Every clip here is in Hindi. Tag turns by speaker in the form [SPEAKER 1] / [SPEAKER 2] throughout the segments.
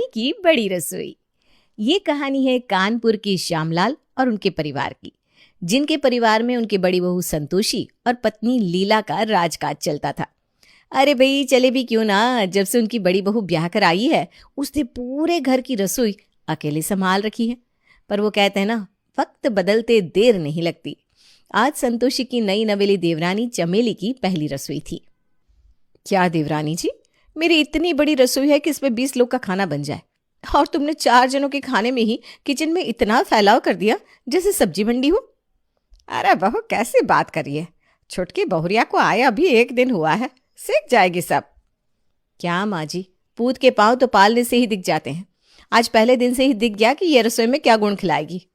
[SPEAKER 1] की बड़ी रसोई। ये कहानी है कानपुर की श्यामलाल और उनके परिवार की, जिनके परिवार में उनकी बड़ी बहू संतोषी और पत्नी लीला का राजकाज चलता था। अरे भाई चले भी क्यों ना, जब से उनकी बड़ी बहू ब्याह कर आई है उसने पूरे घर की रसोई अकेले संभाल रखी है। पर वो कहते हैं ना, वक्त बदलते देर नहीं लगती। आज संतोषी की नई नवेली देवरानी चमेली की पहली रसोई थी। क्या देवरानी जी, मेरी इतनी बड़ी रसोई है कि इसमें 20 लोग का खाना बन जाए, और तुमने 4 जनों के खाने में ही किचन में इतना फैलाव कर दिया जैसे सब्जी मंडी हो। अरे बहू कैसी बात करिए, छुटकी बहुरिया को आए अभी 1 दिन हुआ है, सीख जाएगी सब। क्या माँ जी, पूत के पाँव तो पालने से ही दिख जाते हैं। आज पहले दिन से ही दिख गया कि ये रसोई में क्या गुण खिलाएगी।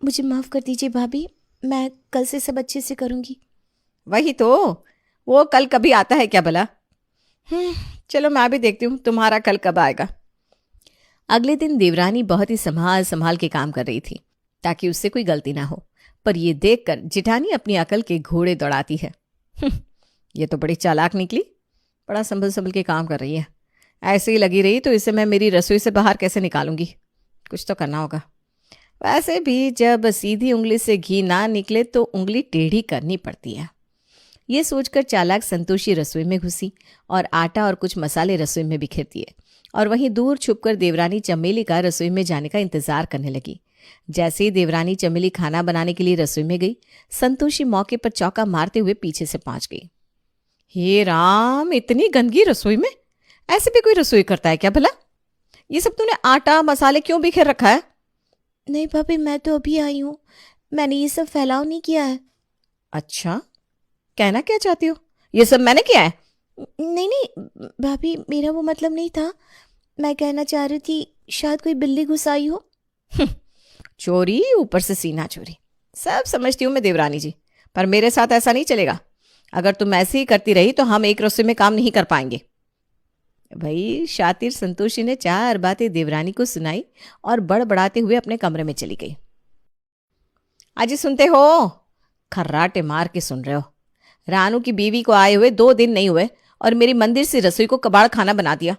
[SPEAKER 2] मुझे माफ़ कर दीजिए भाभी, मैं कल से सब अच्छे से करूँगी।
[SPEAKER 1] वही तो, वो कल कभी आता है क्या भला? चलो मैं भी देखती हूँ तुम्हारा कल कब आएगा। अगले दिन देवरानी बहुत ही संभाल संभाल के काम कर रही थी ताकि उससे कोई गलती ना हो, पर यह देखकर जिठानी अपनी अकल के घोड़े दौड़ाती है। ये तो बड़ी चालाक निकली, बड़ा संभल संभल के काम कर रही है। ऐसे ही लगी रही तो इसे मैं मेरी रसोई से बाहर कैसे निकालूंगी, कुछ तो करना होगा। वैसे भी जब सीधी उंगली से घी ना निकले तो उंगली टेढ़ी करनी पड़ती है। ये सोचकर चालाक संतोषी रसोई में घुसी और आटा और कुछ मसाले रसोई में बिखेर दिए, और वहीं दूर छुपकर देवरानी चमेली का रसोई में जाने का इंतजार करने लगी। जैसे ही देवरानी चमेली खाना बनाने के लिए रसोई में गई, संतोषी मौके पर चौका मारते हुए पीछे से पहुंच गई। हे राम, इतनी गंदगी रसोई में, ऐसे भी कोई रसोई करता है क्या भला? ये सब तूने आटा मसाले क्यों बिखेर रखा है?
[SPEAKER 2] नहीं भाभी, मैं तो अभी आई हूँ, मैंने ये सब फैलाव नहीं किया है।
[SPEAKER 1] अच्छा, कहना क्या चाहती हो? ये सब मैंने किया है?
[SPEAKER 2] नहीं नहीं भाभी, मेरा वो मतलब नहीं था। मैं कहना चाह रही थी शायद कोई बिल्ली घुस आई हो।
[SPEAKER 1] चोरी, ऊपर से सीना चोरी। सब समझती हूँ मैं देवरानी जी, पर मेरे साथ ऐसा नहीं चलेगा। अगर तुम ऐसे ही करती रही तो हम एक रसोई में काम नहीं कर पाएंगे। भाई शातिर संतोषी ने 4 बातें देवरानी को सुनाई और बड़बड़ाते हुए अपने कमरे में चली गई। आज सुनते हो? खर्राटे मार के सुन रहे हो? रानू की बीवी को आए हुए 2 दिन नहीं हुए और मेरी मंदिर से रसोई को कबाड़ खाना बना दिया।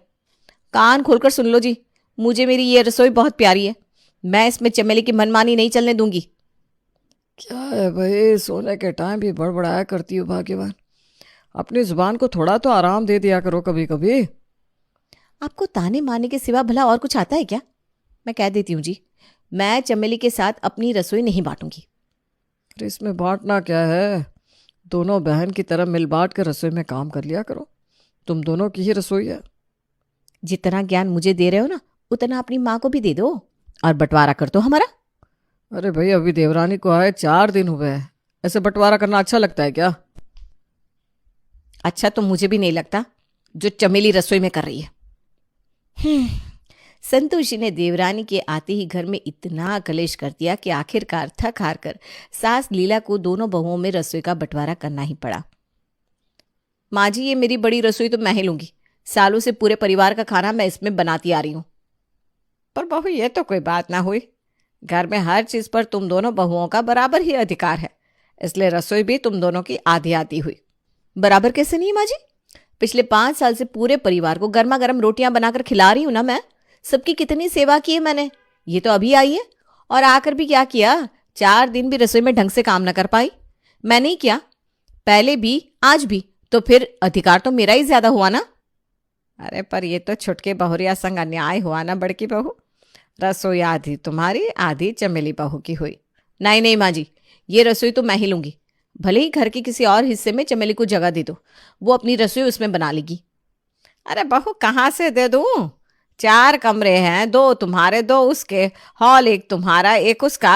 [SPEAKER 1] कान खोलकर सुन लो जी, मुझे मेरी ये रसोई बहुत प्यारी है, मैं इसमें चमेली की मनमानी नहीं चलने दूंगी।
[SPEAKER 3] क्या है भाई, सोने के टाइम भी बड़बड़ाया करती हो भाग्यवान। अपनी जुबान को थोड़ा तो आराम दे दिया करो कभी कभी।
[SPEAKER 1] आपको ताने मारने के सिवा भला और कुछ आता है क्या? मैं कह देती हूँ जी, मैं चमेली के साथ अपनी रसोई नहीं बांटूंगी।
[SPEAKER 3] अरे इसमें बांटना क्या है, दोनों बहन की तरह मिल बांट कर रसोई में काम कर लिया करो, तुम दोनों की ही रसोई है।
[SPEAKER 1] जितना ज्ञान मुझे दे रहे हो ना, उतना अपनी माँ को भी दे दो और बंटवारा कर दो हमारा।
[SPEAKER 3] अरे भाई अभी देवरानी को आए 4 दिन हुए हैं, ऐसे बंटवारा करना अच्छा लगता है क्या?
[SPEAKER 1] अच्छा तो मुझे भी नहीं लगता जो चमेली रसोई में कर रही है। संतोषी ने देवरानी के आते ही घर में इतना कलेश कर दिया कि आखिरकार थक हार कर सास लीला को दोनों बहुओं में रसोई का बंटवारा करना ही पड़ा। माँ जी, ये मेरी बड़ी रसोई तो मैं ही लूंगी, सालों से पूरे परिवार का खाना मैं इसमें बनाती आ रही हूं। पर बहू ये तो कोई बात ना हुई, घर में हर चीज पर तुम दोनों बहुओं का बराबर ही अधिकार है, इसलिए रसोई भी तुम दोनों की आधी आधी हुई। बराबर कैसे नहीं माँ जी? पिछले 5 साल से पूरे परिवार को गर्मा गर्म रोटियां बनाकर खिला रही हूं ना मैं। सबकी कितनी सेवा की है मैंने। ये तो अभी आई है, और आकर भी क्या किया, 4 दिन भी रसोई में ढंग से काम ना कर पाई। मैं नहीं किया, पहले भी आज भी, तो फिर अधिकार तो मेरा ही ज्यादा हुआ ना। अरे पर ये तो छुटके बहुरिया संग अन्याय हुआ ना बड़की बहू। रसोई आधी तुम्हारी आधी चमेली बहू की हुई। नहीं नहीं माँ जी, ये रसोई तो मैं ही लूंगी, भले ही घर के किसी और हिस्से में चमेली को जगह दे दो, वो अपनी रसोई उसमें बना लेगी। अरे बहू कहाँ से दे दूं? 4 कमरे हैं, 2 तुम्हारे 2 उसके, हॉल 1 तुम्हारा 1 उसका।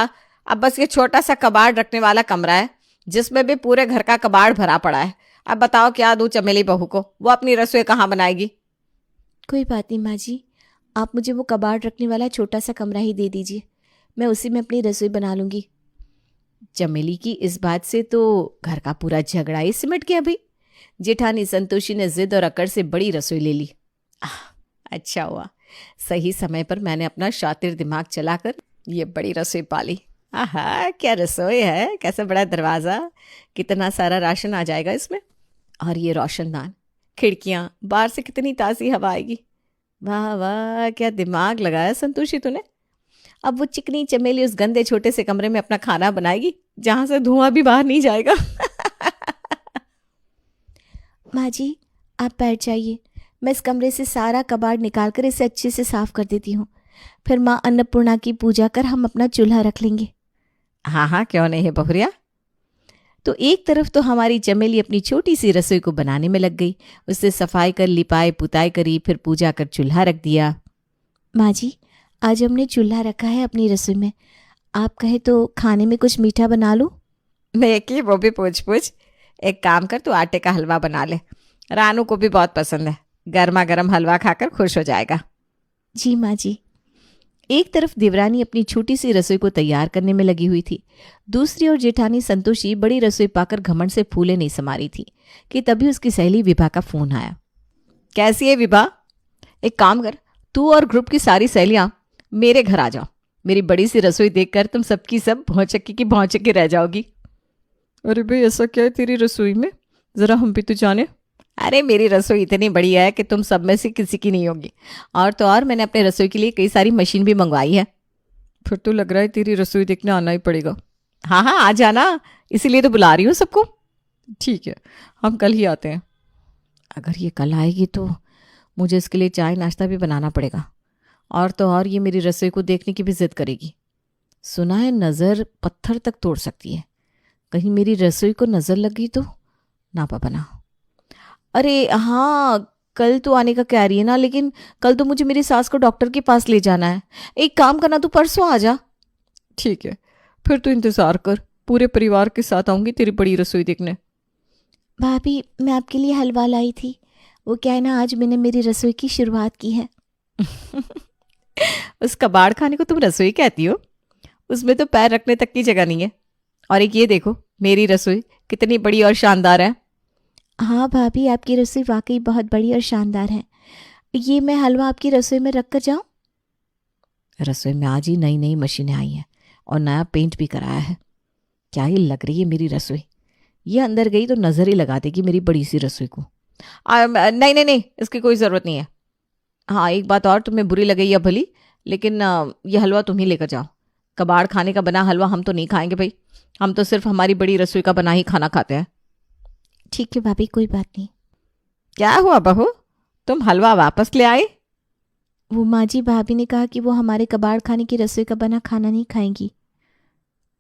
[SPEAKER 1] अब बस ये छोटा सा कबाड़ रखने वाला कमरा है जिसमें भी पूरे घर का कबाड़ भरा पड़ा है। अब बताओ क्या दूं चमेली बहू को, वो अपनी रसोई कहाँ बनाएगी?
[SPEAKER 2] कोई बात नहीं माँ जी, आप मुझे वो कबाड़ रखने वाला छोटा सा कमरा ही दे दीजिए, मैं उसी में अपनी रसोई बना लूँगी।
[SPEAKER 1] चमेली की इस बात से तो घर का पूरा झगड़ा ही सिमट गया भाई। जेठानी संतोषी ने जिद और अकड़ से बड़ी रसोई ले ली। अच्छा हुआ, सही समय पर मैंने अपना शातिर दिमाग चलाकर ये बड़ी रसोई पाली। आहा, क्या रसोई है, कैसा बड़ा दरवाज़ा, कितना सारा राशन आ जाएगा इसमें। और ये रोशनदान, खिड़कियाँ, बाहर से कितनी ताज़ी हवा आएगी। वाह वाह, क्या दिमाग लगाया संतोषी तूने। अब वो चिकनी चमेली उस गंदे छोटे से कमरे में अपना खाना बनाएगी जहां से धुआं भी बाहर नहीं जाएगा।
[SPEAKER 2] माँ जी, आप बैठ जाइए। मैं इस कमरे से सारा कबाड़ निकाल कर इसे अच्छे से साफ कर देती हूँ। फिर माँ अन्नपूर्णा की पूजा कर हम अपना चूल्हा रख लेंगे।
[SPEAKER 1] हाँ हाँ, क्यों नहीं है बहुरिया। तो एक तरफ तो हमारी चमेली अपनी छोटी सी रसोई को बनाने में लग गई। उससे सफाई कर लिपाई पुताई करी, फिर पूजा कर चूल्हा रख दिया।
[SPEAKER 2] माँ जी, आज हमने चूल्हा रखा है अपनी रसोई में। आप कहे तो खाने में कुछ मीठा बना लूँ?
[SPEAKER 1] मैं कि वो भी पूछ पूछ। एक काम कर, तू आटे का हलवा बना ले। रानू को भी बहुत पसंद है। गर्मा गर्म हलवा खाकर खुश हो जाएगा।
[SPEAKER 2] जी माँ जी।
[SPEAKER 1] एक तरफ देवरानी अपनी छोटी सी रसोई को तैयार करने में लगी हुई थी। दूसरी ओर जेठानी संतोषी बड़ी रसोई पाकर घमंड से फूले नहीं समा रही थी कि तभी उसकी सहेली विभा का फोन आया। कैसी है विभा? एक काम कर, तू और ग्रुप की सारी सहेलियां मेरे घर आ जाओ। मेरी बड़ी सी रसोई देखकर तुम सबकी सब भौचक्की की भौचक्की रह जाओगी।
[SPEAKER 3] अरे भाई ऐसा क्या है तेरी रसोई में, ज़रा हम भी तो जाने।
[SPEAKER 1] अरे मेरी रसोई इतनी बड़ी है कि तुम सब में से किसी की नहीं होगी। और तो और मैंने अपने रसोई के लिए कई सारी मशीन भी मंगवाई है।
[SPEAKER 3] फिर तो लग रहा है तेरी रसोई देखने आना ही पड़ेगा।
[SPEAKER 1] हाँ हाँ, आ जाना, इसीलिए तो बुला रही हूँ सबको।
[SPEAKER 3] ठीक है, हम कल ही आते हैं।
[SPEAKER 1] अगर ये कल आएगी तो मुझे इसके लिए चाय नाश्ता भी बनाना पड़ेगा। और तो और ये मेरी रसोई को देखने की भी जिद करेगी। सुना है नज़र पत्थर तक तोड़ सकती है। कहीं मेरी रसोई को नज़र लग गई तो ना पापा ना। अरे हाँ, कल तो आने का कह रही है ना, लेकिन कल तो मुझे मेरी सास को डॉक्टर के पास ले जाना है। एक काम करना, तू परसों आ जा।
[SPEAKER 3] ठीक है, फिर तू इंतज़ार कर, पूरे परिवार के साथ आऊँगी तेरी बड़ी रसोई देखने।
[SPEAKER 2] भाभी, मैं आपके लिए हलवा लाई थी। वो क्या है ना, आज मैंने मेरी रसोई की शुरुआत की है।
[SPEAKER 1] उस कबाड़ खाने को तुम रसोई कहती हो? उसमें तो पैर रखने तक की जगह नहीं है। और एक ये देखो, मेरी रसोई कितनी बड़ी और शानदार है।
[SPEAKER 2] हाँ भाभी, आपकी रसोई वाकई बहुत बड़ी और शानदार है। ये मैं हलवा आपकी रसोई में रख कर जाऊँ?
[SPEAKER 1] रसोई में आज ही नई नई मशीनें आई हैं और नया पेंट भी कराया है। क्या ही लग रही है मेरी रसोई। ये अंदर गई तो नज़र ही लगा देगी मेरी बड़ी सी रसोई को। नहीं नहीं नहीं, इसकी कोई ज़रूरत नहीं है। हाँ, एक बात और, तुम्हें बुरी लगे या भली, लेकिन ये हलवा तुम ही लेकर जाओ। कबाड़ खाने का बना हलवा हम तो नहीं खाएंगे भाई। हम तो सिर्फ हमारी बड़ी रसोई का बना ही खाना खाते हैं।
[SPEAKER 2] ठीक है भाभी, कोई बात नहीं।
[SPEAKER 1] क्या हुआ बहू, तुम हलवा वापस ले आए?
[SPEAKER 2] वो माँ जी, भाभी ने कहा कि वो हमारे कबाड़ खाने की रसोई का बना खाना नहीं खाएंगी।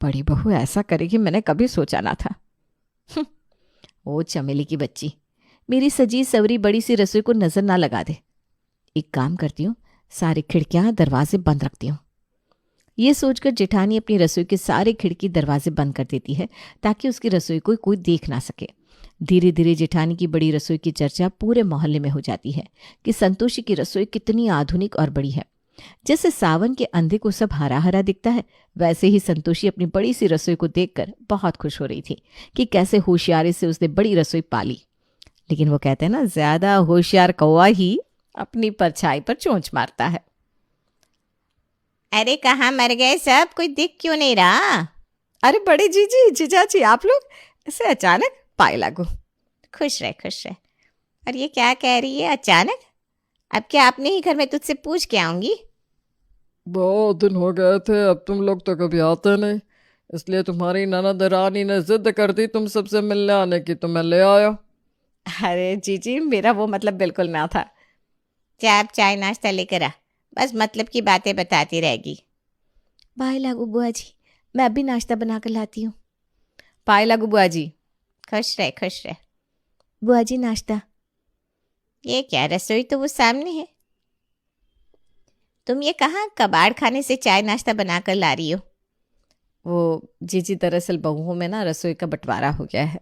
[SPEAKER 1] बड़ी बहू ऐसा करेगी मैंने कभी सोचा ना था। ओ चमेली की बच्ची, मेरी सजी सवरी बड़ी सी रसोई को नजर ना लगा दे। एक काम करती हूँ, सारी खिड़कियां दरवाजे बंद रखती हूँ। ये सोचकर जेठानी अपनी रसोई के सारे खिड़की दरवाजे बंद कर देती है ताकि उसकी रसोई को कोई देख ना सके। धीरे धीरे जेठानी की बड़ी रसोई की चर्चा पूरे मोहल्ले में हो जाती है कि संतोषी की रसोई कितनी आधुनिक और बड़ी है। जैसे सावन के अंधे को सब हरा हरा दिखता है, वैसे ही संतोषी अपनी बड़ी सी रसोई को देखकर बहुत खुश हो रही थी कि कैसे होशियारी से उसने बड़ी रसोई पाली। लेकिन वो कहते हैं ना, ज्यादा होशियार कौवा ही अपनी परछाई पर चोंच मारता है। अरे कहाँ मर गए सब, कोई दिख क्यों नहीं रहा? अरे बड़े जीजी जीजाजी, आप लोग ऐसे अचानक पाए लागू। खुश रहे खुश रहे। और ये क्या कह रही है अचानक? अब क्या अपने ही घर में तुझसे पूछ के आऊंगी?
[SPEAKER 3] बहुत दिन हो गए थे, अब तुम लोग तो कभी आते नहीं, इसलिए तुम्हारी ननद रानी ने जिद कर दी तुम सबसे मिलने आने की, तो मैं ले आया।
[SPEAKER 1] अरे जीजी, मेरा वो मतलब बिल्कुल ना था। क्या, आप चाय नाश्ता लेकर आ, बस मतलब की बातें बताती रहेगी।
[SPEAKER 2] बाय लागू बुआ जी, मैं अभी नाश्ता बना कर लाती हूँ।
[SPEAKER 1] पाए लागू बुआ जी। खुश रहे खुश रहे।
[SPEAKER 2] बुआ जी नाश्ता।
[SPEAKER 1] ये क्या, रसोई तो वो सामने है। तुम ये कहाँ कबाड़ खाने से चाय नाश्ता बनाकर ला रही हो? वो जीजी, दरअसल बहुओं में ना रसोई का बंटवारा हो गया है,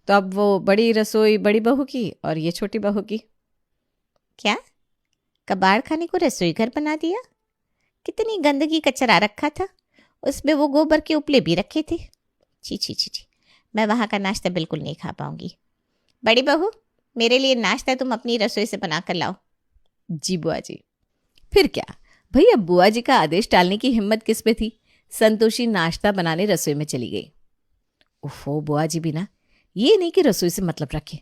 [SPEAKER 1] तो अब वो बड़ी रसोई बड़ी बहू की और ये छोटी बहू की। क्या, कबाड़ खाने को रसोई घर बना दिया? कितनी गंदगी कचरा रखा था उसमें, वो गोबर के उपले भी रखे थे। छी छी छी छी, मैं वहाँ का नाश्ता बिल्कुल नहीं खा पाऊंगी। बड़ी बहू, मेरे लिए नाश्ता तुम अपनी रसोई से बना कर लाओ। जी बुआ जी। फिर क्या भाई, अब बुआ जी का आदेश टालने की हिम्मत किस पे थी। संतोषी नाश्ता बनाने रसोई में चली गई। उफो, बुआ जी भी ना, ये नहीं कि रसोई से मतलब रखे।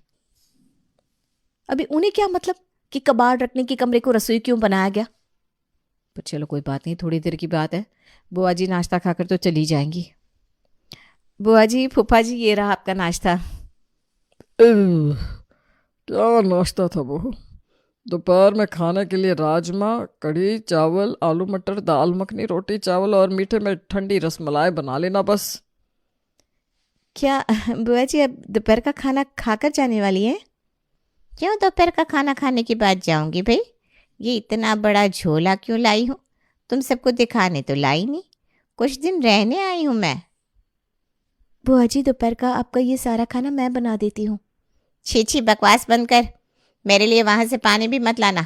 [SPEAKER 1] अभी उन्हें क्या मतलब,
[SPEAKER 2] कि कबाड़ रखने के कमरे को रसोई क्यों बनाया गया।
[SPEAKER 1] पर चलो कोई बात नहीं, थोड़ी देर की बात है। बुआ जी नाश्ता खाकर तो चली जाएंगी। बुआ जी, फूफा जी, ये रहा आपका नाश्ता।
[SPEAKER 3] एह, क्या नाश्ता था वो। दोपहर में खाने के लिए राजमा, कढ़ी चावल, आलू मटर, दाल मखनी, रोटी चावल और मीठे में ठंडी रसमलाई बना लेना बस।
[SPEAKER 2] क्या बुआ जी अब दोपहर का खाना खाकर जाने वाली है? क्यों दोपहर का खाना खाने के बाद जाऊंगी भाई? ये इतना बड़ा झोला क्यों लाई हूँ? तुम सबको दिखाने तो लाई नहीं, कुछ दिन रहने आई हूँ मैं। बुआ जी दोपहर का आपका ये सारा खाना मैं बना देती हूँ। छी छी, बकवास बंद कर। मेरे लिए वहाँ से पानी भी मत लाना।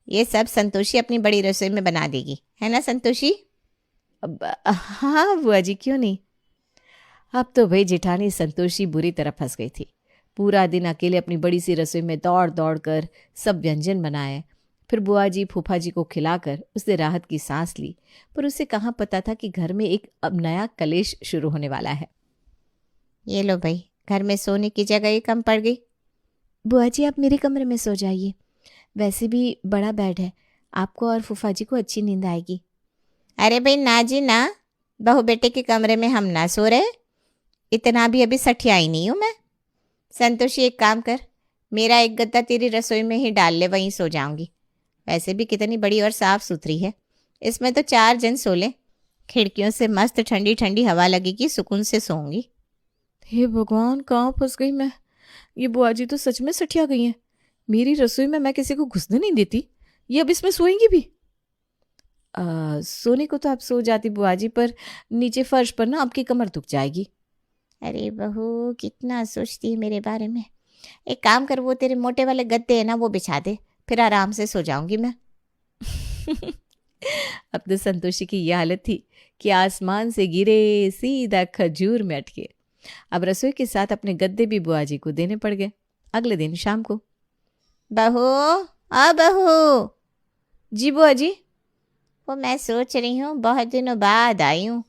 [SPEAKER 2] ये सब संतोषी अपनी बड़ी रसोई में बना देगी, है ना संतोषी?
[SPEAKER 1] अब हाँ बुआ जी, क्यों नहीं। अब तो भाई जेठानी संतोषी बुरी तरह फंस गई थी। पूरा दिन अकेले अपनी बड़ी सी रसोई में दौड़ दौड़ कर सब व्यंजन बनाए, फिर बुआ जी फूफा जी को खिलाकर उसने राहत की सांस ली। पर उसे कहाँ पता था कि घर में एक अब नया कलेश शुरू होने वाला है।
[SPEAKER 2] ये लो भाई, घर में सोने की जगह ही कम पड़ गई। बुआ जी आप मेरे कमरे में सो जाइए, वैसे भी बड़ा बेड है, आपको और फूफा जी को अच्छी नींद आएगी। अरे भाई ना जी ना, बहू बेटे के कमरे में हम ना सो रहे, इतना भी अभी सठियाई नहीं हूँ मैं। संतोषी एक काम कर, मेरा एक गद्दा तेरी रसोई में ही डाल ले, वहीं सो जाऊंगी। वैसे भी कितनी बड़ी और साफ सुथरी है, इसमें तो 4 जन सो ले। खिड़कियों से मस्त ठंडी ठंडी हवा लगेगी, सुकून से सोऊंगी।
[SPEAKER 1] हे भगवान, कहाँ फंस गई मैं। ये बुआ जी तो सच में सठिया गई हैं। मेरी रसोई में मैं किसी को घुसने नहीं देती, ये अब इसमें सोएंगी भी। सोने को तो आप सो जाती बुआ जी, पर नीचे फर्श पर ना आपकी कमर दुख जाएगी।
[SPEAKER 2] अरे बहू कितना सोचती है मेरे बारे में। एक काम कर, वो तेरे मोटे वाले गद्दे है ना, वो बिछा दे, फिर आराम से सो जाऊंगी मैं।
[SPEAKER 1] अब तो संतोषी की यह हालत थी कि आसमान से गिरे सीधा खजूर में अटके। अब रसोई के साथ अपने गद्दे भी बुआ जी को देने पड़ गए। अगले दिन शाम को,
[SPEAKER 2] बहू, आ बहू।
[SPEAKER 1] जी बुआ जी।
[SPEAKER 2] वो मैं सोच रही हूँ, बहुत दिनों बाद आई हूँ।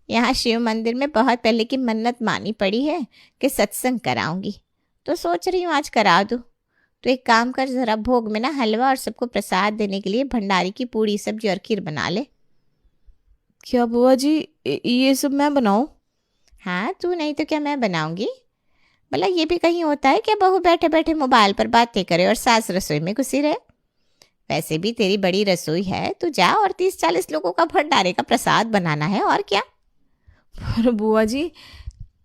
[SPEAKER 2] यहाँ शिव मंदिर में बहुत पहले की मन्नत मानी पड़ी है कि सत्संग कराऊंगी, तो सोच रही हूँ आज करा दूँ। तो एक काम कर, ज़रा भोग में ना हलवा और सबको प्रसाद देने के लिए भंडारी की पूड़ी सब्जी और खीर बना ले।
[SPEAKER 1] क्या बुआ जी, ये सब मैं बनाऊं?
[SPEAKER 2] हाँ, तू नहीं तो क्या मैं बनाऊंगी? भला ये भी कहीं होता है क्या बहू बैठे बैठे मोबाइल पर बातें करे और सास रसोई में घुसी रहे? वैसे भी तेरी बड़ी रसोई है, तू जा और 30-40 लोगों का भंडारे का प्रसाद बनाना है, और क्या।
[SPEAKER 1] पर बुआ जी,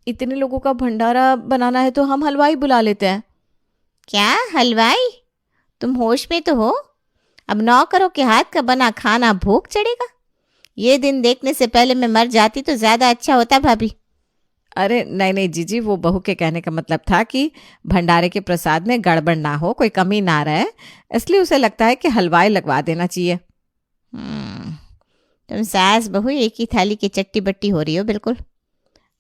[SPEAKER 1] इतने लोगों का भंडारा बनाना है तो हम हलवाई बुला लेते हैं।
[SPEAKER 2] क्या हलवाई? तुम होश में तो हो? अब नौकरों के हाथ का बना खाना भूख चढ़ेगा? ये दिन देखने से पहले मैं मर जाती तो ज़्यादा अच्छा होता भाभी।
[SPEAKER 1] अरे नहीं नहीं जीजी, वो बहू के कहने का मतलब था कि भंडारे के प्रसाद में गड़बड़ ना हो, कोई कमी ना रहे, इसलिए उसे लगता है कि हलवाई लगवा देना चाहिए।
[SPEAKER 2] तुम सास बहू एक ही थाली की चट्टी बट्टी हो रही हो बिल्कुल।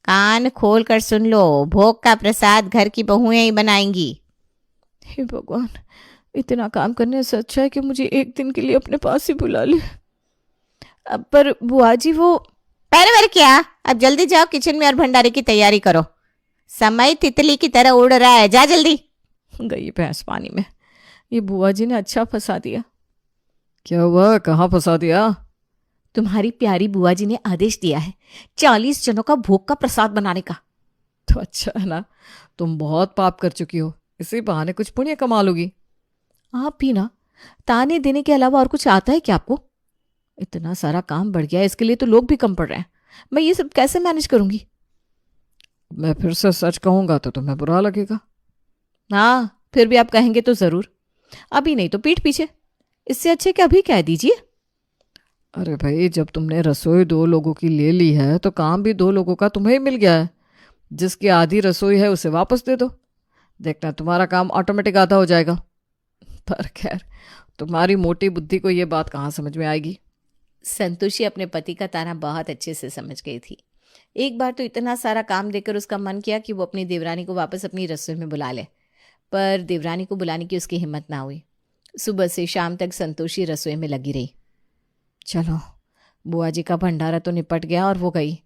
[SPEAKER 2] कान खोल कर सुन लो, भोग का प्रसाद घर की बहुएं ही बनाएंगी।
[SPEAKER 1] हे भगवान, इतना काम करने से अच्छा है कि मुझे एक दिन के लिए अपने पास ही बुला ले। अब पर बुआ जी वो
[SPEAKER 2] पर क्या, अब जल्दी जाओ किचन में और भंडारे की तैयारी करो। समय तितली की तरह उड़ रहा है, जा जल्दी।
[SPEAKER 1] गई भैंस पानी में। ये बुआ जी ने अच्छा फंसा दिया।
[SPEAKER 3] क्या हुआ, कहाँ फंसा दिया?
[SPEAKER 1] तुम्हारी प्यारी बुआ जी ने आदेश दिया है 40 जनों का भोग का प्रसाद बनाने का।
[SPEAKER 3] तो अच्छा है ना, तुम बहुत पाप कर चुकी हो, इसी बहाने कुछ पुण्य कमा लोगी।
[SPEAKER 1] आप भी ना, ताने देने के अलावा और कुछ आता है क्या आपको? इतना सारा काम बढ़ गया है, इसके लिए तो लोग भी कम पड़ रहे हैं। मैं ये सब कैसे मैनेज करूंगी?
[SPEAKER 3] मैं फिर से सच कहूंगा तो तुम्हें बुरा लगेगा।
[SPEAKER 1] हाँ, फिर भी आप कहेंगे तो जरूर, अभी नहीं तो पीठ पीछे। इससे अच्छे कि अभी कह दीजिए।
[SPEAKER 3] अरे भाई, जब तुमने रसोई 2 लोगों की ले ली है तो काम भी 2 लोगों का तुम्हें ही मिल गया है। जिसकी आधी रसोई है उसे वापस दे दो, देखना तुम्हारा काम ऑटोमेटिक आधा हो जाएगा। पर खैर, तुम्हारी मोटी बुद्धि को ये बात कहाँ समझ में आएगी।
[SPEAKER 1] संतोषी अपने पति का ताना बहुत अच्छे से समझ गई थी। एक बार तो इतना सारा काम देकर उसका मन किया कि वो अपनी देवरानी को वापस अपनी रसोई में बुला ले, पर देवरानी को बुलाने की उसकी हिम्मत ना हुई। सुबह से शाम तक संतोषी रसोई में लगी रही। चलो, बुआ जी का भंडारा तो निपट गया और वो गई।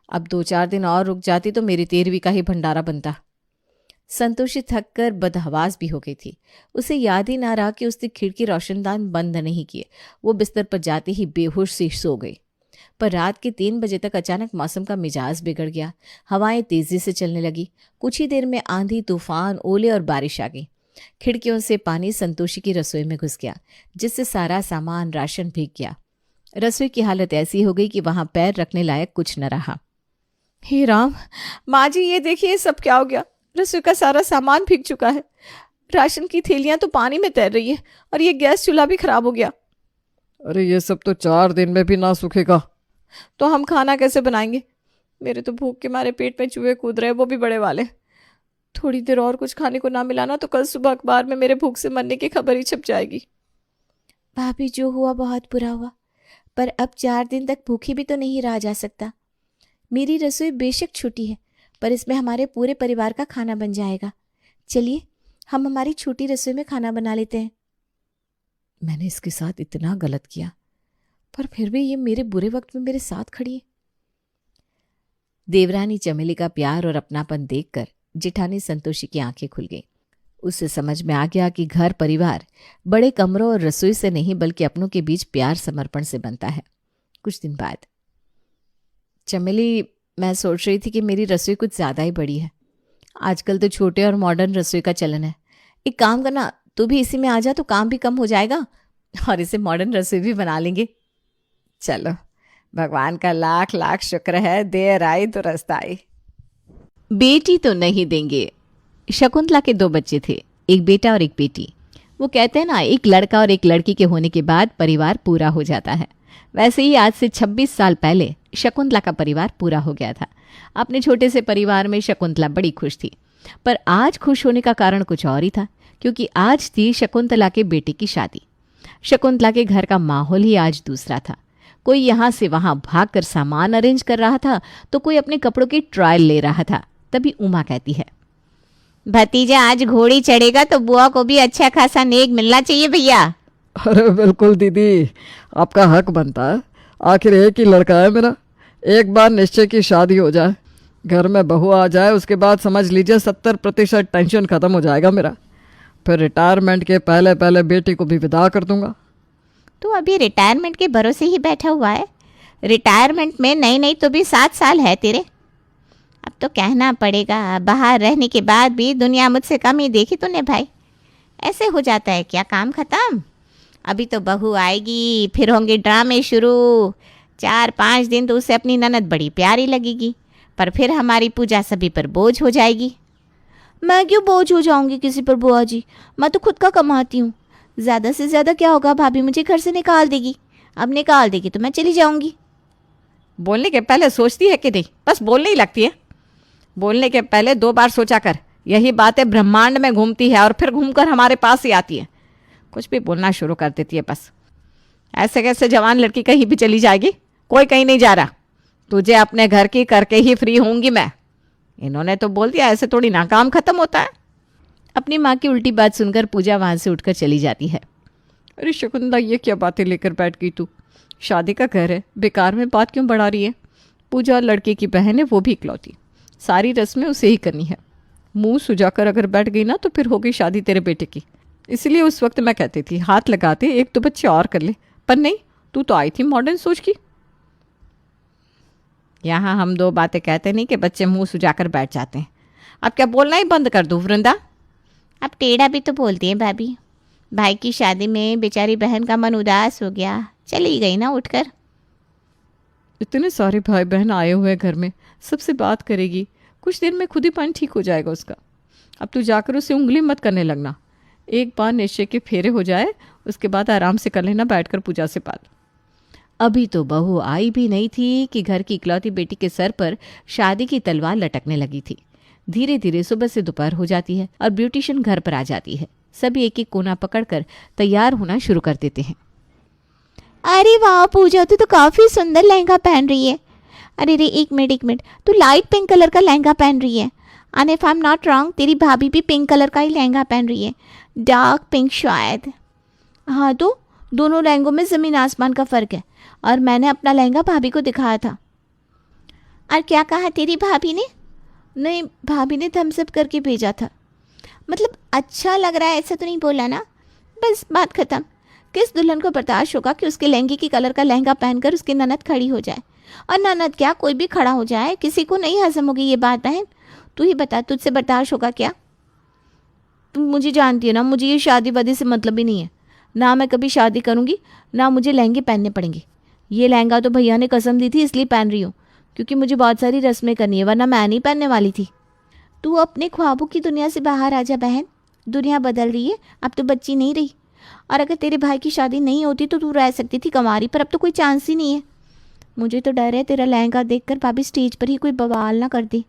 [SPEAKER 1] अब 2-4 दिन और रुक जाती तो मेरी 13वीं का ही भंडारा बनता। संतोषी थक कर बदहवास भी हो गई थी। उसे याद ही ना रहा कि उसने खिड़की रोशनदान बंद नहीं किए। वो बिस्तर पर जाते ही बेहोश सी सो गई। पर रात के 3 बजे तक अचानक मौसम का मिजाज बिगड़ गया। हवाएं तेजी से चलने लगी। कुछ ही देर में आंधी, तूफान, ओले और बारिश आ गई। खिड़कियों से पानी संतोषी की रसोई में घुस गया, जिससे सारा सामान, राशन भीग गया। रसोई की हालत ऐसी हो गई कि वहां पैर रखने लायक कुछ न रहा। हे राम, माँ जी ये देखिए सब क्या हो गया। रसोई का सारा सामान भीग चुका है। राशन की थैलियां तो पानी में तैर रही है और ये गैस चूल्हा भी खराब हो गया।
[SPEAKER 3] अरे ये सब तो 4 दिन में भी ना सूखेगा।
[SPEAKER 1] तो हम खाना कैसे बनाएंगे? मेरे तो भूख के मारे पेट में चूहे कूद रहे, वो भी बड़े वाले। थोड़ी देर और कुछ खाने को ना मिला ना तो कल सुबह अखबार में मेरे भूख से मरने की खबर ही छप जाएगी।
[SPEAKER 2] भाभी, जो हुआ बहुत बुरा हुआ, पर अब 4 दिन तक भूखी भी तो नहीं रहा जा सकता। मेरी रसोई बेशक छोटी है, पर इसमें हमारे पूरे परिवार का खाना बन जाएगा। चलिए हम हमारी छोटी रसोई में खाना बना लेते हैं।
[SPEAKER 1] मैंने इसके साथ इतना गलत किया, पर फिर भी ये मेरे बुरे वक्त में मेरे साथ खड़ी है। देवरानी चमेली का प्यार और अपनापन देखकर जेठानी संतोषी की आंखें खुल गईं। उसे समझ में आ गया कि घर परिवार बड़े कमरों और रसोई से नहीं बल्कि अपनों के बीच प्यार समर्पण से बनता है। कुछ दिन बाद, चमेली, मैं सोच रही थी कि मेरी रसोई कुछ ज़्यादा ही बड़ी है। आजकल तो छोटे और मॉडर्न रसोई का चलन है। एक काम करना, तू भी इसी में आ जा तो काम भी कम हो जाएगा और इसे मॉडर्न रसोई भी बना लेंगे। चलो, भगवान का लाख लाख शुक्र है, देर आई तो रास्ता आई। बेटी तो नहीं देंगे। शकुंतला के 2 बच्चे थे, एक बेटा और एक बेटी। वो कहते हैं ना, एक लड़का और एक लड़की के होने के बाद परिवार पूरा हो जाता है। वैसे ही आज से 26 साल पहले शकुंतला का परिवार पूरा हो गया था। अपने छोटे से परिवार में शकुंतला बड़ी खुश थी, पर आज खुश होने का कारण कुछ और ही था, क्योंकि आज थी शकुंतला के बेटे की शादी। शकुंतला के घर का माहौल ही आज दूसरा था। कोई यहाँ से वहाँ भागकर सामान अरेंज कर रहा था, तो कोई अपने कपड़ों की ट्रायल ले रहा था। तभी उमा कहती है,
[SPEAKER 2] भतीजा आज घोड़ी चढ़ेगा तो बुआ को भी अच्छा खासा नेक मिलना चाहिए भैया।
[SPEAKER 3] अरे बिल्कुल दीदी, आपका हक बनता है। आखिर एक ही लड़का है मेरा। एक बार निश्चय की शादी हो जाए, घर में बहू आ जाए, उसके बाद समझ लीजिए 70% टेंशन ख़त्म हो जाएगा मेरा। फिर रिटायरमेंट के पहले पहले बेटी को भी विदा कर दूंगा।
[SPEAKER 2] तू अभी रिटायरमेंट के भरोसे ही बैठा हुआ है। रिटायरमेंट में नहीं तो भी 7 साल है तेरे। अब तो कहना पड़ेगा, बाहर रहने के बाद भी दुनिया मुझसे कम ही देखी तूने भाई। ऐसे हो जाता है क्या काम खत्म? अभी तो बहू आएगी, फिर होंगे ड्रामे शुरू। 4-5 दिन तो उसे अपनी ननद बड़ी प्यारी लगेगी, पर फिर हमारी पूजा सभी पर बोझ हो जाएगी। मैं क्यों बोझ हो जाऊंगी किसी पर बुआ जी? मैं तो खुद का कमाती हूँ। ज़्यादा से ज़्यादा क्या होगा, भाभी मुझे घर से निकाल देगी। अब निकाल देगी तो मैं चली जाऊंगी।
[SPEAKER 1] बोलने के पहले सोचती है कि नहीं? बस बोलने ही लगती है। बोलने के पहले 2 बार सोचा कर। यही बातें ब्रह्मांड में घूमती है और फिर घूमकर हमारे पास ही आती है। कुछ भी बोलना शुरू कर देती है बस। ऐसे कैसे जवान लड़की कहीं भी चली जाएगी? कोई कहीं नहीं जा रहा। तुझे अपने घर की करके ही फ्री होंगी मैं। इन्होंने तो बोल दिया, ऐसे थोड़ी ना काम खत्म होता है। अपनी माँ की उल्टी बात सुनकर पूजा वहाँ से उठकर चली जाती है। अरे शकुंतला, ये क्या बातें लेकर बैठ गई तू? शादी का घर है, बेकार में बात क्यों बढ़ा रही है? पूजा लड़के की बहन है, वो भी इकलौती। सारी रस्में उसे ही करनी है। मुंह सुझाकर अगर बैठ गई ना तो फिर होगी शादी तेरे बेटे की। इसलिए उस वक्त मैं कहती थी हाथ लगाते 1-2 बच्चे और कर ले, पर नहीं, तू तो आई थी मॉडर्न सोच की। यहाँ हम 2 बातें कहते नहीं कि बच्चे मुंह सुझाकर बैठ जाते हैं। अब क्या बोलना ही बंद कर दूँ वृंदा?
[SPEAKER 2] अब टेढ़ा भी तो बोलती है भाभी। भाई की शादी में बेचारी बहन का मन उदास हो गया, चली गई ना उठकर।
[SPEAKER 3] इतने सारे भाई बहन आए हुए हैं घर में, सबसे बात करेगी, कुछ देर में खुद ही पानी ठीक हो जाएगा उसका। अब तू जाकर उसे उंगली मत करने लगना। एक बार निश्चय के फेरे हो जाए, उसके बाद आराम से कर लेना बैठकर पूजा से बात। अभी तो बहू आई भी नहीं थी कि घर की इकलौती बेटी के सर पर शादी की तलवार लटकने लगी थी। धीरे धीरे सुबह से दोपहर हो जाती है और ब्यूटिशियन घर पर आ जाती है। सभी एक एक कोना पकड़कर तैयार होना शुरू कर देते हैं।
[SPEAKER 2] अरे वाह पूजा, तो काफ़ी सुंदर लहंगा पहन रही है। अरे रे, एक मिनट, तू लाइट पिंक कलर का लहंगा पहन रही है। And if I am not wrong, तेरी भाभी भी पिंक कलर का ही लहंगा पहन रही है, डार्क पिंक शायद। हाँ, तो दोनों लहंगों में ज़मीन आसमान का फ़र्क है। और मैंने अपना लहंगा भाभी को दिखाया था। और क्या कहा तेरी भाभी ने? नहीं, भाभी ने थम्स अप करके भेजा था। अच्छा लग रहा है ऐसा तो नहीं बोला ना, बस बात खत्म। किस दुल्हन को बर्दाश्त होगा कि उसके लहंगे की कलर का लहंगा पहनकर उसकी ननद खड़ी हो जाए? और ननद क्या, कोई भी खड़ा हो जाए, किसी को नहीं हजम होगी ये बात बहन। तू ही बता, तुझसे बर्दाश्त होगा क्या? तुम मुझे जानती है ना, मुझे ये शादी वादी से मतलब ही नहीं है। ना मैं कभी शादी करूँगी, ना मुझे लहंगे पहनने पड़ेंगे। ये लहंगा तो भैया ने कसम दी थी इसलिए पहन रही हूँ, क्योंकि मुझे बहुत सारी रस्में करनी है, वरना मैं नहीं पहनने वाली थी। तू अपने ख्वाबों की दुनिया से बाहर आ जा बहन। दुनिया बदल रही है, अब तो बच्ची नहीं रही। और अगर तेरे भाई की शादी नहीं होती तो तू रह सकती थी कंवारी, पर अब तो कोई चांस ही नहीं है। मुझे तो डर है तेरा लहंगा देखकर भाभी स्टेज पर ही कोई बवाल ना कर दे।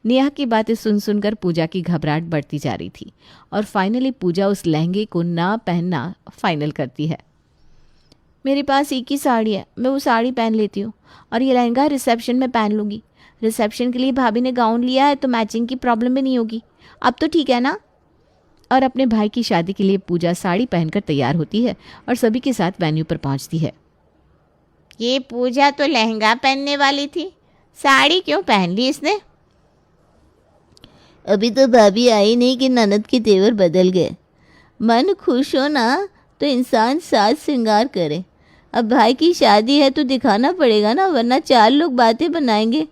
[SPEAKER 2] नेहा की बातें सुन सुनकर पूजा की घबराहट बढ़ती जा रही थी और फाइनली पूजा उस लहंगे को ना पहनना फाइनल करती है। मेरे पास एक ही साड़ी है, मैं वो साड़ी पहन लेती हूँ, और ये लहंगा रिसेप्शन में पहन लूँगी। रिसेप्शन के लिए भाभी ने गाउन लिया है तो मैचिंग की प्रॉब्लम भी नहीं होगी। अब तो ठीक है ना? और अपने भाई की शादी के लिए पूजा साड़ी पहनकर तैयार होती है और सभी के साथ वेन्यू पर पहुंचती है।
[SPEAKER 4] ये पूजा तो लहंगा पहनने वाली थी, साड़ी क्यों पहन ली इसने?
[SPEAKER 2] अभी तो भाभी आई नहीं कि ननद के तेवर बदल गए। मन खुश हो ना तो इंसान साज श्रृंगार करे। अब भाई की शादी है तो दिखाना पड़ेगा ना, वरना चार लोग बातें बनाएंगे।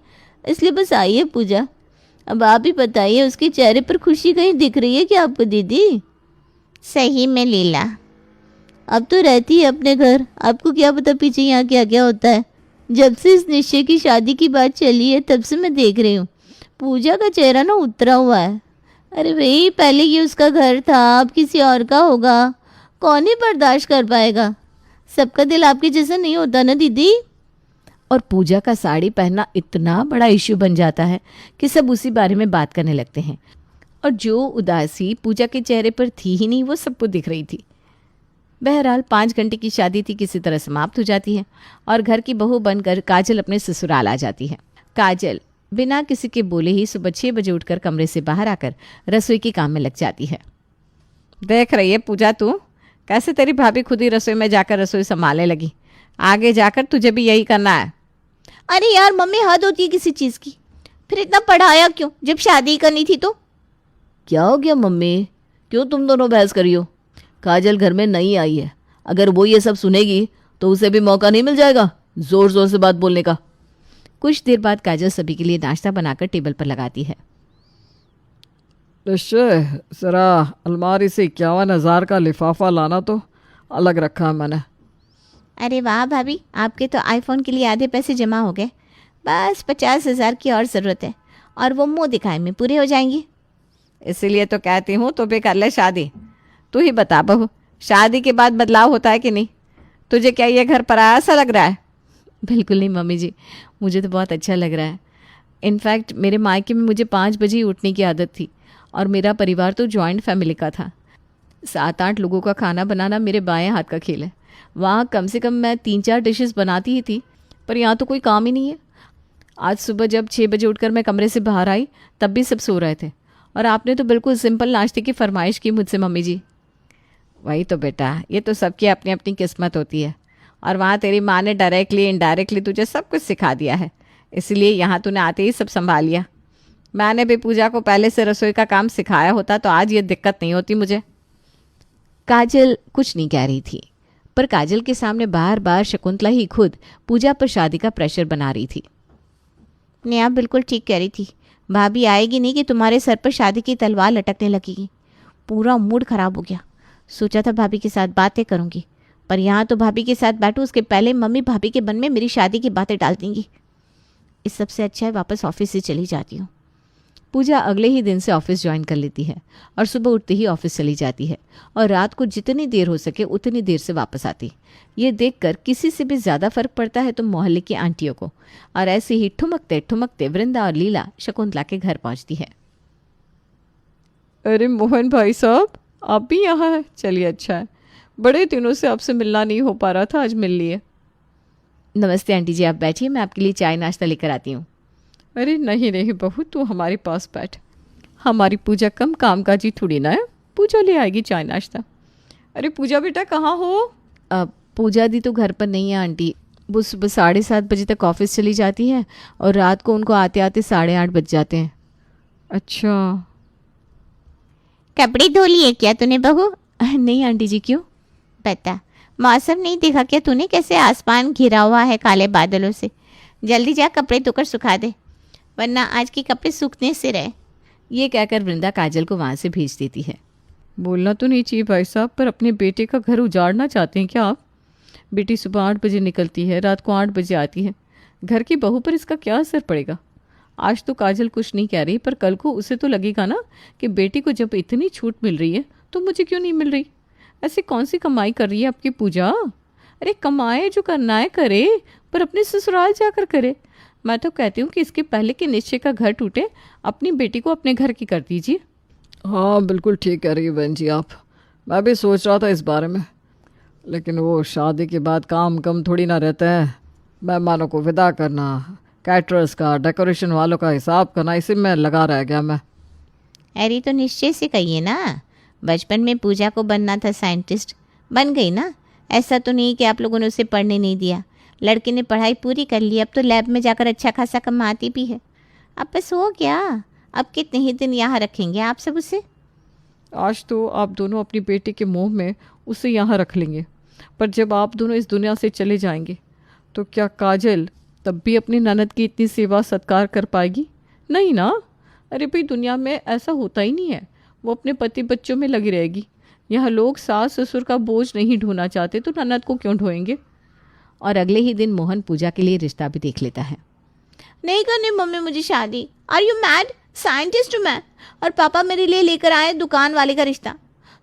[SPEAKER 2] इसलिए बस आई है पूजा। अब आप ही बताइए, उसके चेहरे पर खुशी कहीं दिख रही है क्या आपको दीदी?
[SPEAKER 4] सही में लीला,
[SPEAKER 2] अब तो रहती है अपने घर, आपको क्या पता पीछे यहाँ क्या क्या होता है। जब से इस निश्चय की शादी की बात चली है तब से मैं देख रही हूँ पूजा का चेहरा ना उतरा हुआ है। अरे भाई, पहले ये उसका घर था, अब किसी और का होगा। कौन ही बर्दाश्त कर पाएगा? सबका दिल आपके जैसा नहीं होता ना दीदी।
[SPEAKER 1] और पूजा का साड़ी पहनना इतना बड़ा इश्यू बन जाता है कि सब उसी बारे में बात करने लगते हैं। और जो उदासी पूजा के चेहरे पर थी ही नहीं, वो सबको दिख रही थी। बहरहाल 5 घंटे की शादी थी किसी तरह समाप्त हो जाती है और घर की बहू बनकर काजल अपने ससुराल आ जाती है। काजल बिना किसी के बोले ही सुबह 6 बजे उठकर कमरे से बाहर आकर रसोई के काम में लग जाती है। देख रही है पूजा, तू कैसे तेरी भाभी खुद ही रसोई में जाकर रसोई संभालने लगी। आगे जाकर तुझे भी यही करना है।
[SPEAKER 2] अरे यार मम्मी, हद होती है किसी चीज़ की। फिर इतना पढ़ाया क्यों जब शादी करनी थी तो?
[SPEAKER 5] क्या हो गया मम्मी, क्यों तुम दोनों बहस करी हो? काजल घर में नई आई है, अगर वो ये सब सुनेगी तो उसे भी मौका नहीं मिल जाएगा जोर जोर से बात बोलने का।
[SPEAKER 1] कुछ देर बाद काजल सभी के लिए नाश्ता बनाकर टेबल पर लगाती है।
[SPEAKER 3] निश्चय, ज़रा अलमारी से 51,000 का लिफाफा लाना तो अलग रखा है मैंने।
[SPEAKER 2] अरे वाह भाभी, आपके तो आईफोन के लिए आधे पैसे जमा हो गए। बस 50,000 की और ज़रूरत है और वो मुँह दिखाए में पूरे हो जाएंगी।
[SPEAKER 1] इसीलिए तो कहती हूँ तो भी कर ले शादी। तू ही बता बहू, शादी के बाद बदलाव होता है कि नहीं? तुझे क्या ये घर पराया सा लग रहा है? बिल्कुल नहीं मम्मी जी, मुझे तो बहुत अच्छा लग रहा है। इनफैक्ट मेरे मायके में मुझे 5 बजे ही उठने की आदत थी और मेरा परिवार तो जॉइंट फैमिली का था। 7-8 लोगों का खाना बनाना मेरे बाएं हाथ का खेल है। वहाँ कम से कम मैं 3-4 डिशेस बनाती ही थी, पर यहाँ तो कोई काम ही नहीं है। आज सुबह जब 6 बजे उठकर मैं कमरे से बाहर आई तब भी सब सो रहे थे और आपने तो बिल्कुल सिंपल नाश्ते की फरमाइश की मुझसे मम्मी जी। वही तो बेटा, ये तो सबकी अपनी अपनी किस्मत होती है और वहाँ तेरी माँ ने डायरेक्टली इनडायरेक्टली तुझे सब कुछ सिखा दिया है, इसलिए यहाँ तूने आते ही सब संभाल लिया। मैंने भी पूजा को पहले से रसोई का काम सिखाया होता तो आज ये दिक्कत नहीं होती मुझे। काजल कुछ नहीं कह रही थी, पर काजल के सामने बार बार शकुंतला ही खुद पूजा पर शादी का प्रेशर बना रही थी।
[SPEAKER 2] नेहा बिल्कुल ठीक कह रही थी, भाभी आएगी नहीं कि तुम्हारे सर पर शादी की तलवार लटकने लगेगी। पूरा मूड खराब हो गया। सोचा था भाभी के साथ बातें करूंगी, पर यहाँ तो भाभी के साथ बैठूं उसके पहले मम्मी भाभी के मन में मेरी शादी की बातें डाल देंगी। इस सबसे अच्छा है वापस ऑफिस से चली जाती हूँ।
[SPEAKER 1] पूजा अगले ही दिन से ऑफिस ज्वाइन कर लेती है और सुबह उठते ही ऑफिस चली जाती है और रात को जितनी देर हो सके उतनी देर से वापस आती। ये देखकर किसी से भी ज़्यादा फर्क पड़ता है तो मोहल्ले की आंटियों को। और ऐसे ही ठुमकते ठुमकते वृंदा और लीला शकुंतला के घर पहुंचती है।
[SPEAKER 3] अरे मोहन भाई साहब, आप भी यहाँ हैं? चलिए अच्छा है, बड़े दिनों से आपसे मिलना नहीं हो पा रहा था, आज मिल लिए।
[SPEAKER 1] नमस्ते आंटी जी, आप बैठिए, मैं आपके लिए चाय नाश्ता लेकर आती हूँ।
[SPEAKER 3] अरे नहीं नहीं बहू, तू हमारे पास बैठ। हमारी पूजा कम कामकाजी थोड़ी ना है, पूजा ले आएगी चाय नाश्ता। अरे पूजा बेटा कहाँ हो?
[SPEAKER 1] पूजा दी तो घर पर नहीं है आंटी, वो सुबह 7:30 बजे तक ऑफिस चली जाती है और रात को उनको आते आते 8:30 बज जाते हैं।
[SPEAKER 3] अच्छा।
[SPEAKER 4] कपड़े धो लिए क्या तूने बहू?
[SPEAKER 2] नहीं आंटी जी, क्यों?
[SPEAKER 4] बता, मौसम नहीं देखा क्या तूने कैसे आसमान घिरा हुआ है काले बादलों से? जल्दी जा कपड़े धोकर सुखा दे, वरना आज के कपड़े सूखने से रहे।
[SPEAKER 1] ये कहकर वृंदा काजल को वहाँ से भेज देती है।
[SPEAKER 3] बोलना तो नहीं चाहिए भाई साहब, पर अपने बेटे का घर उजाड़ना चाहते हैं क्या आप? बेटी सुबह 8 बजे निकलती है, रात को 8 बजे आती है। घर की बहू पर इसका क्या असर पड़ेगा? आज तो काजल कुछ नहीं कह रही, पर कल को उसे तो लगेगा ना कि बेटी को जब इतनी छूट मिल रही है तो मुझे क्यों नहीं मिल रही। ऐसी कौन सी कमाई कर रही है आपकी पूजा? अरे कमाए, जो करना है करे, पर अपने ससुराल जाकर करे। मैं तो कहती हूँ कि इसके पहले कि निश्चय का घर टूटे, अपनी बेटी को अपने घर की कर दीजिए। हाँ बिल्कुल ठीक कह रही है बहन जी आप। मैं भी सोच रहा था इस बारे में, लेकिन वो शादी के बाद काम कम थोड़ी ना रहता है। मेहमानों को विदा करना, कैटरर्स का, डेकोरेशन वालों का हिसाब करना, इसी में लगा रह गया मैं।
[SPEAKER 4] अरे तो निश्चय से कहिए ना, बचपन में पूजा को बनना था साइंटिस्ट, बन गई ना। ऐसा तो नहीं कि आप लोगों ने उसे पढ़ने नहीं दिया। लड़की ने पढ़ाई पूरी कर ली, अब तो लैब में जाकर अच्छा खासा कमाती भी है। अब बस हो गया, अब कितने ही दिन यहाँ रखेंगे आप सब उसे?
[SPEAKER 3] आज तो आप दोनों अपनी बेटी के मोह में उसे यहाँ रख लेंगे, पर जब आप दोनों इस दुनिया से चले जाएंगे तो क्या काजल तब भी अपनी ननद की इतनी सेवा सत्कार कर पाएगी? नहीं ना। अरे भाई, दुनिया में ऐसा होता ही नहीं है। वो अपने पति बच्चों में लगी रहेगी। यहाँ लोग सास ससुर का बोझ नहीं ढोना चाहते तो ननद को क्यों ढोएंगे?
[SPEAKER 1] और अगले ही दिन मोहन पूजा के लिए रिश्ता भी देख लेता है।
[SPEAKER 2] नहीं करनी मम्मी मुझे शादी। Are you mad? साइंटिस्ट हूँ मैं, और पापा मेरे लिए लेकर आए दुकान वाले का रिश्ता।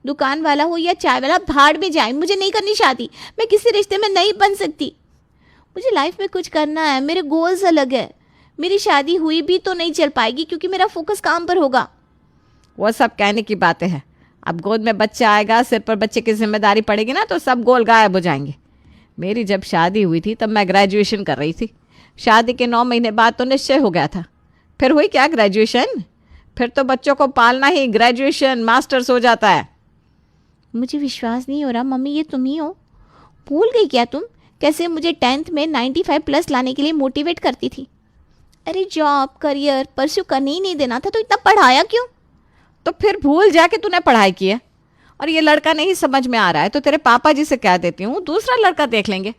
[SPEAKER 2] दुकान वाला हो या चाय वाला, भाड़ में जाए, मुझे नहीं करनी शादी। मैं किसी रिश्ते में नहीं बन सकती। मुझे लाइफ में कुछ करना है, मेरे गोल्स अलग है। मेरी शादी हुई भी तो नहीं चल पाएगी क्योंकि मेरा फोकस काम पर होगा।
[SPEAKER 1] वो सब कहने की बातें हैं। अब गोद में बच्चा आएगा, सिर पर बच्चे की जिम्मेदारी पड़ेगी ना, तो सब गोल गायब हो जाएंगे। मेरी जब शादी हुई थी तब मैं ग्रेजुएशन कर रही थी। शादी के 9 महीने बाद तो निश्चय हो गया था। फिर हुई क्या ग्रेजुएशन? फिर तो बच्चों को पालना ही ग्रेजुएशन मास्टर्स हो जाता है।
[SPEAKER 2] मुझे विश्वास नहीं हो रहा मम्मी, ये तुम ही हो? भूल गई क्या तुम कैसे मुझे 10th में 95+ लाने के लिए मोटिवेट करती थी? अरे जॉब करियर परस्यू करने ही नहीं देना था तो इतना पढ़ाया क्यों?
[SPEAKER 1] तो फिर भूल जा के तूने पढ़ाई की है। और ये लड़का नहीं समझ में आ रहा है तो तेरे पापा जी से कह देती हूँ, दूसरा लड़का देख लेंगे।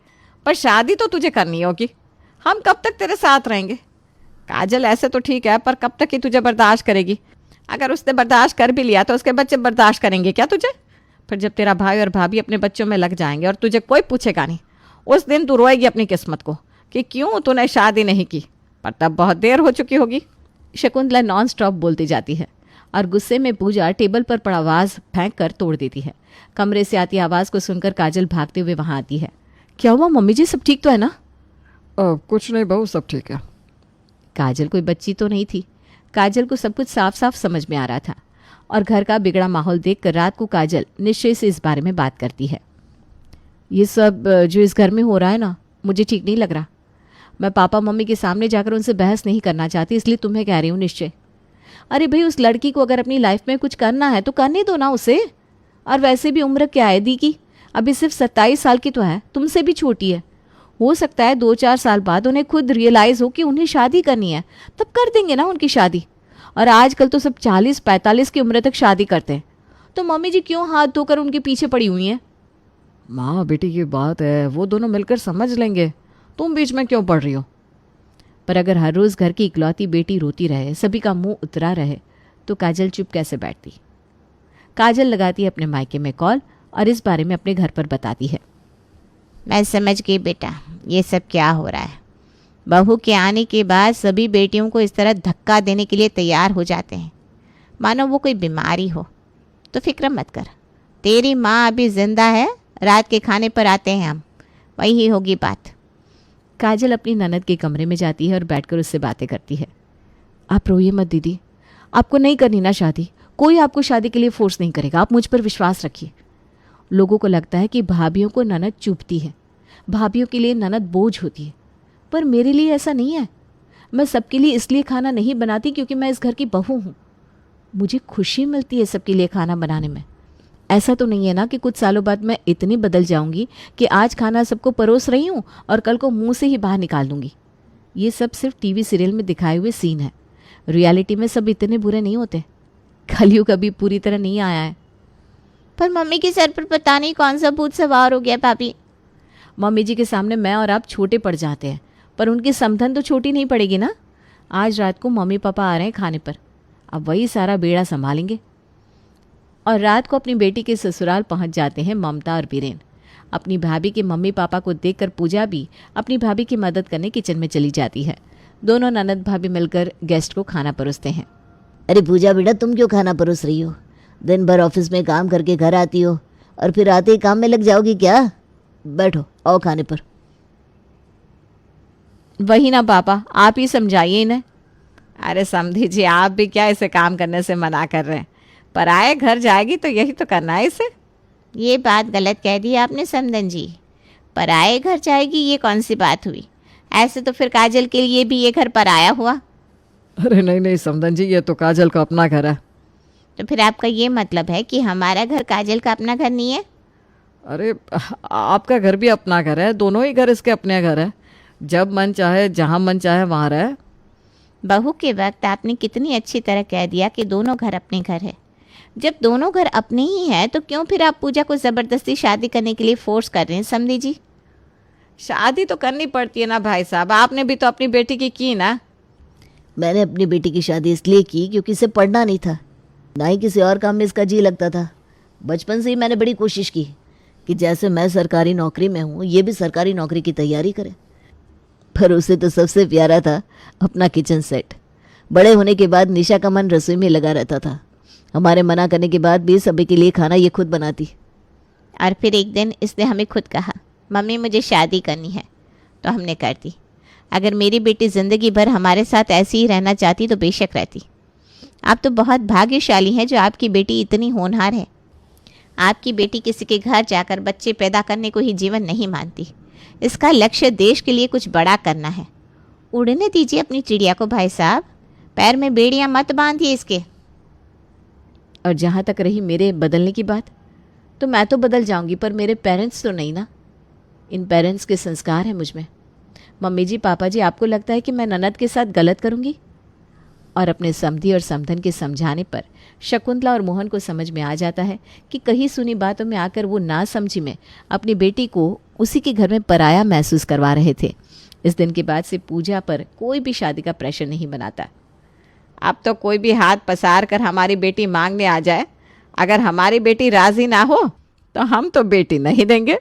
[SPEAKER 1] पर शादी तो तुझे करनी होगी। हम कब तक तेरे साथ रहेंगे? काजल ऐसे तो ठीक है, पर कब तक ही तुझे बर्दाश्त करेगी? अगर उसने बर्दाश्त कर भी लिया तो उसके बच्चे बर्दाश्त करेंगे क्या तुझे? फिर जब तेरा भाई और भाभी अपने बच्चों में लग जाएंगे और तुझे कोई पूछेगा नहीं, उस दिन तू रोएगी अपनी किस्मत को कि क्यों तूने शादी नहीं की। पर तब बहुत देर हो चुकी होगी। शकुंतला नॉन स्टॉप बोलती जाती है और गुस्से में पूजा टेबल पर पड़ा आवाज़ फेंक कर तोड़ देती है। कमरे से आती आवाज़ को सुनकर काजल भागते हुए वहाँ आती है। क्या हुआ मम्मी जी, सब ठीक तो है ना?
[SPEAKER 3] कुछ नहीं बहू, सब ठीक है।
[SPEAKER 1] काजल कोई बच्ची तो नहीं थी। काजल को सब कुछ साफ साफ समझ में आ रहा था और घर का बिगड़ा माहौल देखकर रात को काजल निश्चय से इस बारे में बात करती है। ये सब जो इस घर में हो रहा है ना, मुझे ठीक नहीं लग रहा। मैं पापा मम्मी के सामने जाकर उनसे बहस नहीं करना चाहती, इसलिए तुम्हें कह रही हूँ निश्चय। अरे भाई, उस लड़की को अगर अपनी लाइफ में कुछ करना है तो करने दो ना उसे। और वैसे भी उम्र क्या है दी की? अभी सिर्फ 27 साल की तो है, तुमसे भी छोटी है। हो सकता है 2-4 साल बाद उन्हें खुद रियलाइज़ हो कि उन्हें शादी करनी है, तब कर देंगे ना उनकी शादी। और आजकल तो सब 40-45 की उम्र तक शादी करते हैं। तो मम्मी जी क्यों हाथ धोकर उनके पीछे पड़ी हुई हैं?
[SPEAKER 3] माँ बेटी की बात है, वो दोनों मिलकर समझ लेंगे। तुम बीच में क्यों पड़ रही हो?
[SPEAKER 1] पर अगर हर रोज़ घर की इकलौती बेटी रोती रहे, सभी का मुंह उतरा रहे, तो काजल चुप कैसे बैठती? काजल लगाती है अपने मायके में कॉल और इस बारे में अपने घर पर बताती है।
[SPEAKER 4] मैं समझ गई बेटा, ये सब क्या हो रहा है। बहू के आने के बाद सभी बेटियों को इस तरह धक्का देने के लिए तैयार हो जाते हैं, मानो वो कोई बीमारी हो। तो फिक्र मत कर, तेरी माँ अभी जिंदा है, रात के खाने पर आते हैं हम, वही होगी बात।
[SPEAKER 1] काजल अपनी ननद के कमरे में जाती है और बैठकर उससे बातें करती है। आप रोइए मत दीदी, आपको नहीं करनी ना शादी। कोई आपको शादी के लिए फोर्स नहीं करेगा, आप मुझ पर विश्वास रखिए। लोगों को लगता है कि भाभियों को ननद चुभती है, भाभियों के लिए ननद बोझ होती है, पर मेरे लिए ऐसा नहीं है। मैं सबके लिए इसलिए खाना नहीं बनाती क्योंकि मैं इस घर की बहू हूँ। मुझे खुशी मिलती है सबके लिए खाना बनाने में। ऐसा तो नहीं है ना कि कुछ सालों बाद मैं इतनी बदल जाऊंगी कि आज खाना सबको परोस रही हूँ और कल को मुंह से ही बाहर निकाल दूंगी। ये सब सिर्फ टीवी सीरियल में दिखाए हुए सीन है। रियलिटी में सब इतने बुरे नहीं होते। कलयुग अभी पूरी तरह नहीं आया है।
[SPEAKER 4] पर मम्मी के सर पर पता नहीं कौन सा भूत सवार हो गया भाभी।
[SPEAKER 1] मम्मी जी के सामने मैं और आप छोटे पड़ जाते हैं, पर उनकी समधन तो छोटी नहीं पड़ेगी ना। आज रात को मम्मी पापा आ रहे हैं खाने पर, अब वही सारा बेड़ा संभालेंगे। और रात को अपनी बेटी के ससुराल पहुंच जाते हैं ममता और बीरेन। अपनी भाभी के मम्मी पापा को देखकर पूजा भी अपनी भाभी की मदद करने किचन में चली जाती है। दोनों ननद भाभी मिलकर गेस्ट को खाना परोसते हैं।
[SPEAKER 5] अरे पूजा बेटा, तुम क्यों खाना परोस रही हो? दिन भर ऑफिस में काम करके घर आती हो और फिर आते ही काम में लग जाओगी क्या? बैठो, आओ खाने पर।
[SPEAKER 1] वही ना पापा, आप ही समझाइए इन्हें। अरे समझी जी, आप भी क्या इसे काम करने से मना कर रहे हैं? पर आए घर जाएगी तो यही तो करना है इसे।
[SPEAKER 4] ये बात गलत कह दी आपने समधन जी। पराए घर जाएगी, ये कौन सी बात हुई? ऐसे तो फिर काजल के लिए भी ये घर पराया हुआ।
[SPEAKER 3] अरे नहीं नहीं समधन जी, ये तो काजल का अपना घर है।
[SPEAKER 4] तो फिर आपका ये मतलब है कि हमारा घर काजल का अपना घर नहीं है?
[SPEAKER 3] अरे आपका घर भी अपना घर है, दोनों ही घर इसके अपने घर है। जब मन चाहे जहाँ मन चाहे वहाँ रहे।
[SPEAKER 4] बहू के वक्त आपने कितनी अच्छी तरह कह दिया कि दोनों घर अपने घर है। जब दोनों घर अपने ही हैं तो क्यों फिर आप पूजा को ज़बरदस्ती शादी करने के लिए फोर्स कर रहे हैं समधी जी?
[SPEAKER 1] शादी तो करनी पड़ती है ना भाई साहब, आपने भी तो अपनी बेटी की ना।
[SPEAKER 5] मैंने अपनी बेटी की शादी इसलिए की क्योंकि इसे पढ़ना नहीं था, ना ही किसी और काम में इसका जी लगता था। बचपन से ही मैंने बड़ी कोशिश की कि जैसे मैं सरकारी नौकरी में हूँ, ये भी सरकारी नौकरी की तैयारी करे। पर उसे तो सबसे प्यारा था अपना किचन सेट। बड़े होने के बाद निशा का मन रसोई में लगा रहता था। हमारे मना करने के बाद भी सभी के लिए खाना ये खुद बनाती।
[SPEAKER 4] और फिर एक दिन इसने हमें खुद कहा, मम्मी मुझे शादी करनी है, तो हमने कर दी। अगर मेरी बेटी ज़िंदगी भर हमारे साथ ऐसी ही रहना चाहती तो बेशक रहती। आप तो बहुत भाग्यशाली हैं जो आपकी बेटी इतनी होनहार है। आपकी बेटी किसी के घर जाकर बच्चे पैदा करने को ही जीवन नहीं मानती। इसका लक्ष्य देश के लिए कुछ बड़ा करना है। उड़ने दीजिए अपनी चिड़िया को भाई साहब, पैर में बेड़ियाँ मत बांधिए इसके।
[SPEAKER 1] और जहाँ तक रही मेरे बदलने की बात, तो मैं तो बदल जाऊंगी, पर मेरे पेरेंट्स तो नहीं ना। इन पेरेंट्स के संस्कार हैं मुझ में। मम्मी जी, पापा जी, आपको लगता है कि मैं ननद के साथ गलत करूंगी? और अपने समधी और समधन के समझाने पर शकुंतला और मोहन को समझ में आ जाता है कि कहीं सुनी बातों में आकर वो ना समझी में अपनी बेटी को उसी के घर में पराया महसूस करवा रहे थे। इस दिन के बाद से पूजा पर कोई भी शादी का प्रेशर नहीं बनाता। अब तो कोई भी हाथ पसार कर हमारी बेटी मांगने आ जाए, अगर हमारी बेटी राजी ना हो तो हम तो बेटी नहीं देंगे।